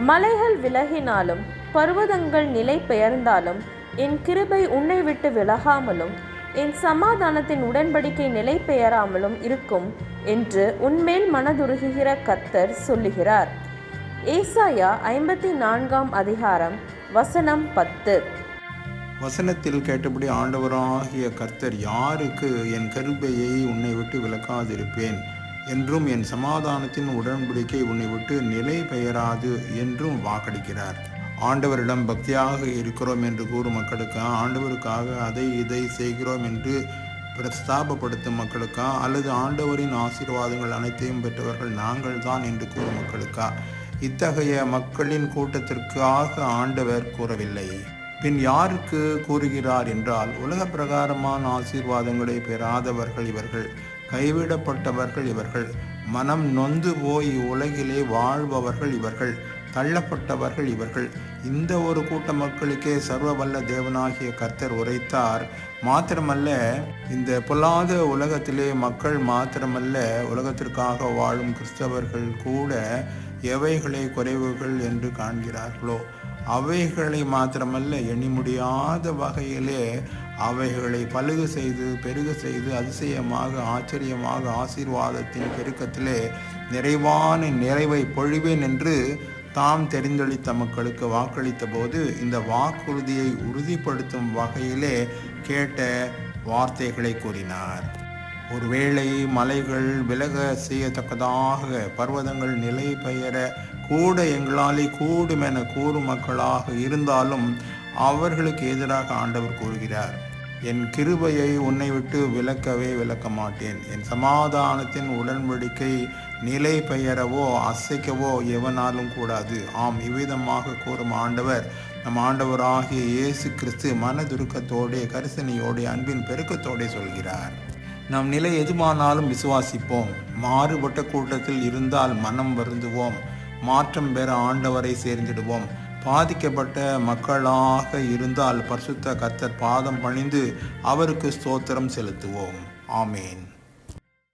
மலைகள் விலகினாலும் பர்வதங்கள் நிலை பெயர்ந்தாலும் என் கிருபை உன்னை விட்டு விலகாமலும் என் சமாதானத்தின் உடன்படிக்கை நிலை பெயராமலும் இருக்கும் என்று உன்மேல் மனதுருகுகிற கர்த்தர் சொல்லுகிறார். ஏசாயா 54 அதிகாரம் வசனம் 10. வசனத்தில் கேட்டபடி ஆண்டவராகிய கர்த்தர் யாருக்கு என் கிருபையை உன்னை விட்டு விலக்காதிருப்பேன் என்றும் என் சமாதானத்தின் உடன்படிக்கை உன்னை விட்டு நிலை பெயராது என்றும் வாக்களிக்கிறார். ஆண்டவரிடம் பக்தியாக இருக்கிறோம் என்று கூறும் மக்களுக்கா, ஆண்டவருக்காக அதை இதை செய்கிறோம் என்று பிரஸ்தாபப்படுத்தும் மக்களுக்கா, அல்லது ஆண்டவரின் ஆசீர்வாதங்கள் அனைத்தையும் பெற்றவர்கள் நாங்கள் தான் என்று கூறும் மக்களுக்கா? இத்தகைய மக்களின் கூட்டத்திற்காக ஆண்டவர் கூறவில்லை. பின் யாருக்கு கூறுகிறார் என்றால், உலக பிரகாரமான ஆசீர்வாதங்களை பெறாதவர்கள் இவர்கள், கைவிடப்பட்டவர்கள் இவர்கள், மனம் நொந்து போய் உலகிலே வாழ்பவர்கள் இவர்கள், தள்ளப்பட்டவர்கள் இவர்கள். இந்த ஒரு கூட்ட மக்களுக்கே சர்வ வல்ல தேவனாகிய கர்த்தர் உரைத்தார். மாத்திரமல்ல, இந்த பொல்லாத உலகத்திலே மக்கள் மாத்திரமல்ல, உலகத்திற்காக வாழும் கிறிஸ்தவர்கள் கூட எவைகளை குறைவுகள் என்று காண்கிறார்களோ அவைகளை மாத்திரமல்ல, எண்ணி முடியாத வகையிலே அவைகளை பலுகு செய்து பெருக செய்து அதிசயமாக ஆச்சரியமாக ஆசீர்வாதத்தின் பெருக்கத்திலே நிறைவான நிறைவை பொழிவேன் என்று தாம் தெரிந்தளித்த மக்களுக்கு வாக்களித்த போது இந்த வாக்குறுதியை உறுதிப்படுத்தும் வகையிலே கேட்ட வார்த்தைகளை கூறினார். ஒருவேளை மலைகள் விலக செய்யத்தக்கதாக பர்வதங்கள் நிலை பெயர கூட எங்களாலே கூடும் என கூறும் மக்களாக இருந்தாலும் அவர்களுக்கு எதிராக ஆண்டவர் கூறுகிறார், என் கிருபையை உன்னை விட்டு விலக்கவே விலக்க மாட்டேன். என் சமாதானத்தின் உடன்படிக்கை நிலை பெயரவோ அசைக்கவோ எவனாலும் கூடாது. ஆம், இவ்விதமாக கூறும் ஆண்டவர் நம் ஆண்டவராகிய இயேசு கிறிஸ்து மனதுருக்கத்தோடே கரிசனையோடே அன்பின் பெருக்கத்தோடே சொல்கிறார். நம் நிலை எதுவானாலும் விசுவாசிப்போம். மாறுபட்ட கூட்டத்தில் இருந்தால் மனம் வருந்துவோம். மாற்றம் பெற ஆண்டவரை சேர்ந்திடுவோம். பாதிக்கப்பட்ட மக்களாக இருந்தால் பரிசுத்த கர்த்தர் பாதம் பணிந்து அவருக்கு ஸ்தோத்திரம் செலுத்துவோம். ஆமேன்.